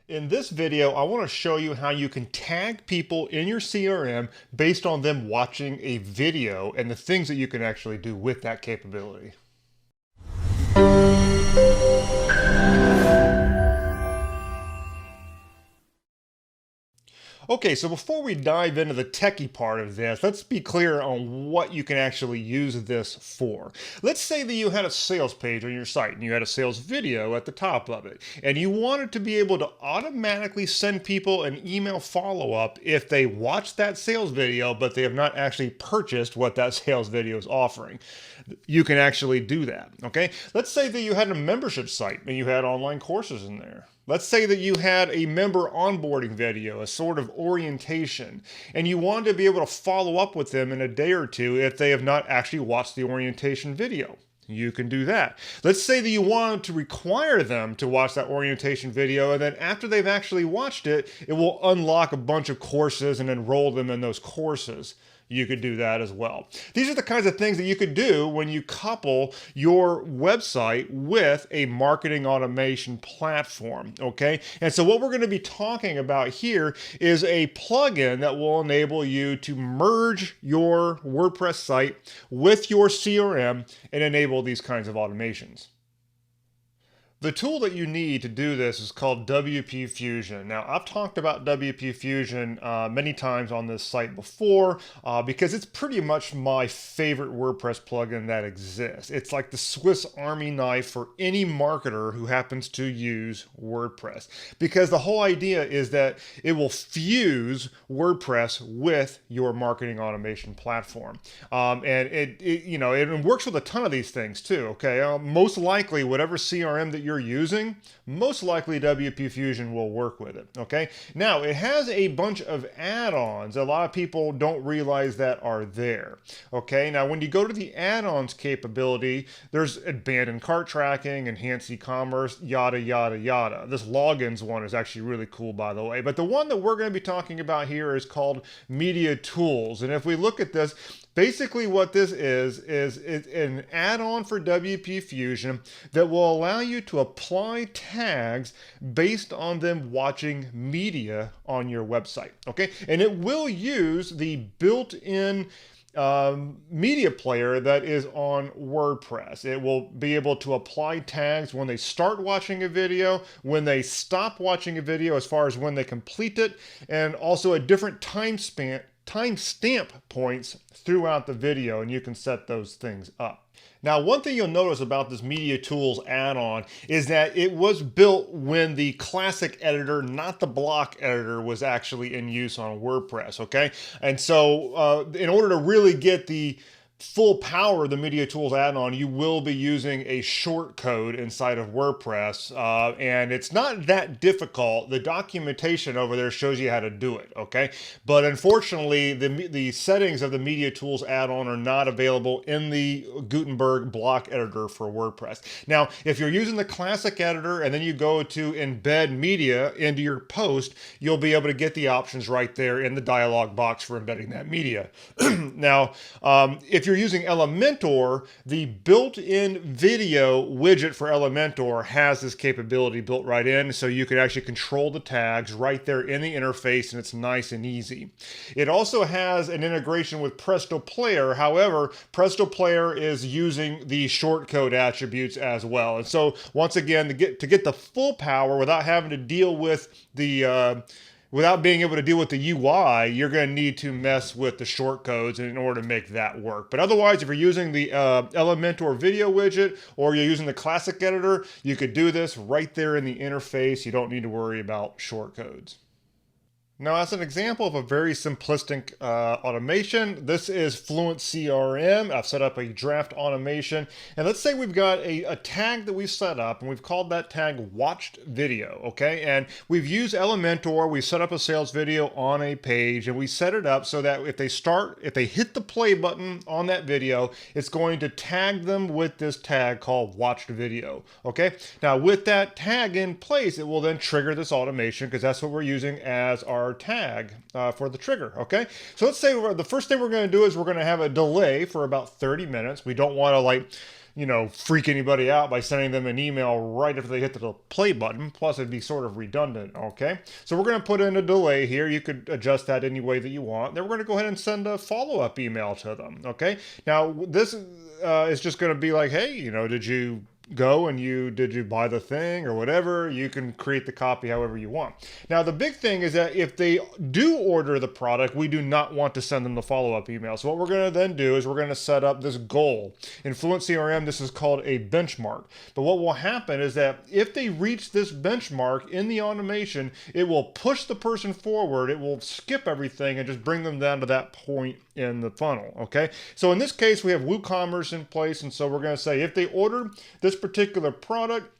In this video, I want to show you how you can tag people in your CRM based on them watching a video and the things that you can actually do with that capability. Okay, so before we dive into the techie part of this, let's be clear on what you can actually use this for. Let's say that you had a sales page on your site and you had a sales video at the top of it, and you wanted to be able to automatically send people an email follow-up if they watched that sales video, but they have not actually purchased what that sales video is offering. You can actually do that, okay? Let's say that you had a membership site and you had online courses in there. Let's say that you had a member onboarding video, a sort of orientation, and you wanted to be able to follow up with them in a day or two if they have not actually watched the orientation video. You can do that. Let's say that you wanted to require them to watch that orientation video, and then after they've actually watched it, it will unlock a bunch of courses and enroll them in those courses. You could do that as well. These are the kinds of things that you could do when you couple your website with a marketing automation platform, okay? And so what we're going to be talking about here is a plugin that will enable you to merge your WordPress site with your CRM and enable these kinds of automations. The tool that you need to do this is called WP Fusion. Now, I've talked about WP Fusion many times on this site before because it's pretty much my favorite WordPress plugin that exists. It's like the Swiss Army knife for any marketer who happens to use WordPress, because the whole idea is that it will fuse WordPress with your marketing automation platform. And it works with a ton of these things too, okay? Most likely, whatever CRM that you're using, most likely WP Fusion will work with it, okay? Now, it has a bunch of add-ons a lot of people don't realize that are there, okay? Now, when you go to the add-ons capability, there's abandoned cart tracking, enhanced e-commerce, yada, yada, yada. This logins one is actually really cool, by the way, but the one that we're going to be talking about here is called Media Tools. And if we look at this, basically what this is an add-on for WP Fusion that will allow you to apply tags based on them watching media on your website, okay? And it will use the built-in media player that is on WordPress. It will be able to apply tags when they start watching a video, when they stop watching a video, as far as when they complete it, and also a different timestamp points throughout the video, and you can set those things up. Now, one thing you'll notice about this Media Tools add-on is that it was built when the classic editor, not the block editor, was actually in use on WordPress, okay? And so in order to really get the full power of the Media Tools add-on, you will be using a shortcode inside of WordPress, and it's not that difficult. The documentation over there shows you how to do it, okay? But unfortunately, the settings of the Media Tools add-on are not available in the Gutenberg block editor for WordPress. Now, if you're using the classic editor and then you go to embed media into your post, you'll be able to get the options right there in the dialog box for embedding that media. Now, if you're using Elementor, the built-in video widget for Elementor has this capability built right in, so you can actually control the tags right there in the interface, and it's nice and easy. It also has an integration with Presto Player. However, Presto Player is using the shortcode attributes as well. And so once again, to get the full power without having to deal with the without being able to deal with the UI, you're going to need to mess with the shortcodes in order to make that work. But otherwise, if you're using the Elementor video widget or you're using the classic editor, you could do this right there in the interface. You don't need to worry about shortcodes. Now, as an example of a very simplistic automation, this is Fluent CRM. I've set up a draft automation, and let's say we've got a tag that we've set up, and we've called that tag watched video, okay? And we've used Elementor, we set up a sales video on a page, and we set it up so that if they hit the play button on that video, it's going to tag them with this tag called watched video, okay? Now, with that tag in place, it will then trigger this automation, because that's what we're using as our tag for the trigger, okay? So let's say the first thing we're going to do is we're going to have a delay for about 30 minutes. We don't want to freak anybody out by sending them an email right after they hit the play button. Plus, it'd be sort of redundant, okay? So we're going to put in a delay here. You could adjust that any way that you want. Then we're going to go ahead and send a follow-up email to them, okay? Now, this is just going to be like, hey, did you go and did you buy the thing or whatever? You can create the copy however you want. Now, the big thing is that if they do order the product, we do not want to send them the follow-up email. So what we're going to then do is we're going to set up this goal. In Fluent CRM, this is called a benchmark. But what will happen is that if they reach this benchmark in the automation, it will push the person forward. It will skip everything and just bring them down to that point in the funnel, okay? So in this case, we have WooCommerce in place, and so we're going to say if they order this particular product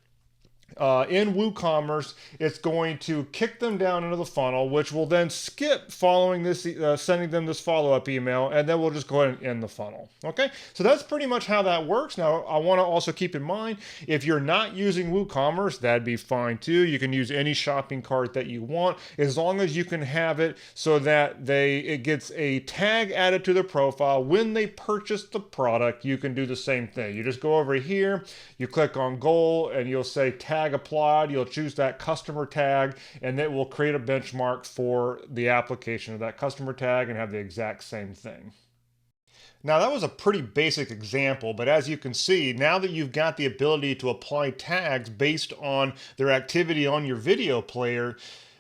in WooCommerce, it's going to kick them down into the funnel, which will then skip following this, sending them this follow-up email, and then we'll just go ahead and end the funnel. Okay, so that's pretty much how that works. Now, I want to also keep in mind, if you're not using WooCommerce, that'd be fine too. You can use any shopping cart that you want, as long as you can have it so that it gets a tag added to their profile. When they purchase the product, you can do the same thing. You just go over here, you click on goal, and you'll say tag applied. You'll choose that customer tag, and it will create a benchmark for the application of that customer tag and have the exact same thing. Now, that was a pretty basic example, but as you can see, now that you've got the ability to apply tags based on their activity on your video player,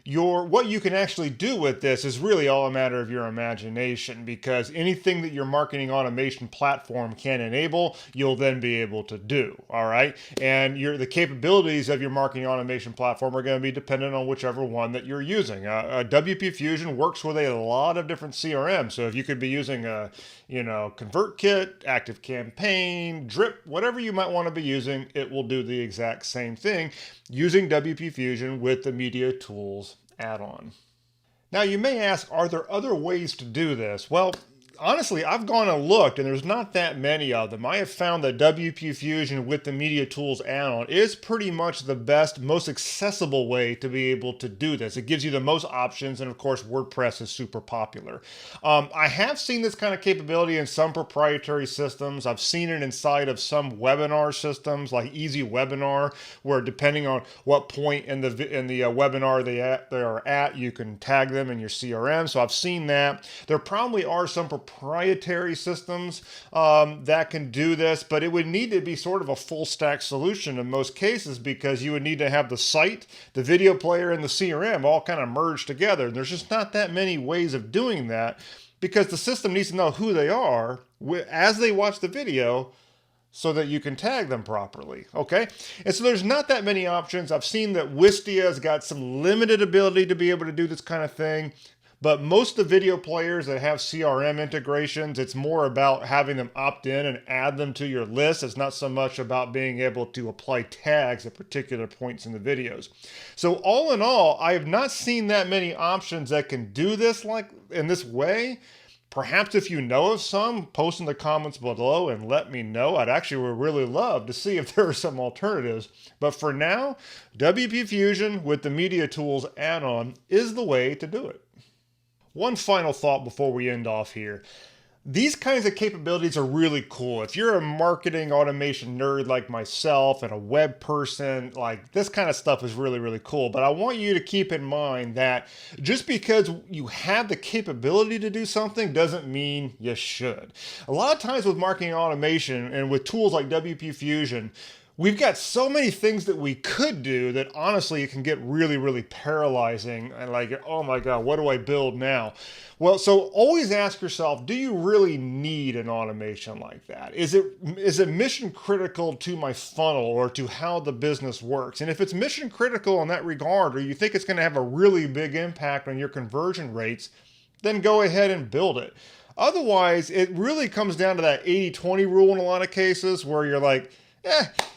what you can actually do with this is really all a matter of your imagination, because anything that your marketing automation platform can enable, you'll then be able to do, all right? And the capabilities of your marketing automation platform are going to be dependent on whichever one that you're using. WP Fusion works with a lot of different CRMs, so if you could be using a ConvertKit, ActiveCampaign, Drip, whatever you might want to be using, it will do the exact same thing using WP Fusion with the Media Tools add-on. Now, you may ask, are there other ways to do this? Well, honestly, I've gone and looked, and there's not that many of them. I have found that WP Fusion with the Media Tools add-on is pretty much the best, most accessible way to be able to do this. It gives you the most options, and of course, WordPress is super popular. I have seen this kind of capability in some proprietary systems. I've seen it inside of some webinar systems, like Easy Webinar, where depending on what point in the webinar they are at, you can tag them in your CRM. So I've seen that. There probably are some proprietary systems that can do this, but it would need to be sort of a full stack solution in most cases, because you would need to have the site, the video player, and the CRM all kind of merged together. And there's just not that many ways of doing that, because the system needs to know who they are as they watch the video, so that you can tag them properly, okay? And so there's not that many options. I've seen that Wistia has got some limited ability to be able to do this kind of thing. But most of the video players that have CRM integrations, it's more about having them opt in and add them to your list. It's not so much about being able to apply tags at particular points in the videos. So all in all, I have not seen that many options that can do this like in this way. Perhaps if you know of some, post in the comments below and let me know. I'd actually really love to see if there are some alternatives. But for now, WP Fusion with the Media Tools add-on is the way to do it. One final thought before we end off here. These kinds of capabilities are really cool. If you're a marketing automation nerd like myself and a web person, like this kind of stuff is really, really cool. But I want you to keep in mind that just because you have the capability to do something doesn't mean you should. A lot of times with marketing automation and with tools like WP Fusion, we've got so many things that we could do that honestly it can get really, really paralyzing and like, oh my God, what do I build now? Well, so always ask yourself, do you really need an automation like that? Is it mission critical to my funnel or to how the business works? And if it's mission critical in that regard, or you think it's going to have a really big impact on your conversion rates, then go ahead and build it. Otherwise, it really comes down to that 80-20 rule in a lot of cases where you're like,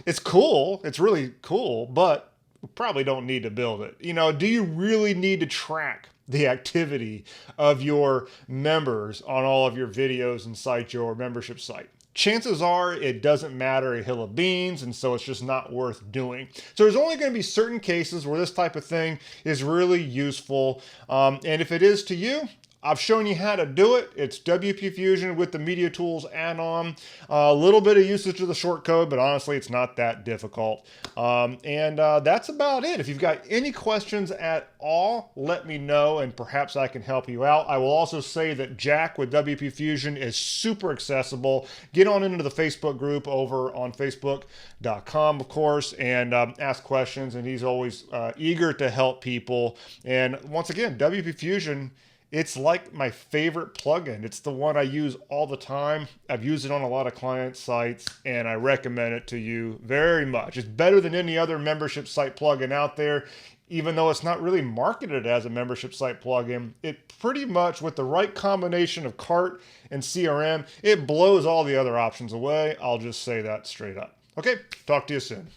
it's cool. It's really cool, but we probably don't need to build it. Do you really need to track the activity of your members on all of your videos inside your membership site? Chances are it doesn't matter a hill of beans, and so it's just not worth doing. So there's only going to be certain cases where this type of thing is really useful. And if it is to you, I've shown you how to do it. It's WP Fusion with the Media Tools add-on. A little bit of usage of the shortcode, but honestly, it's not that difficult. That's about it. If you've got any questions at all, let me know, and perhaps I can help you out. I will also say that Jack with WP Fusion is super accessible. Get on into the Facebook group over on Facebook.com, of course, and ask questions, and he's always eager to help people. And once again, WP Fusion, it's like my favorite plugin. It's the one I use all the time. I've used it on a lot of client sites, and I recommend it to you very much. It's better than any other membership site plugin out there, even though it's not really marketed as a membership site plugin. It pretty much, with the right combination of cart and CRM, it blows all the other options away. I'll just say that straight up. Okay, talk to you soon.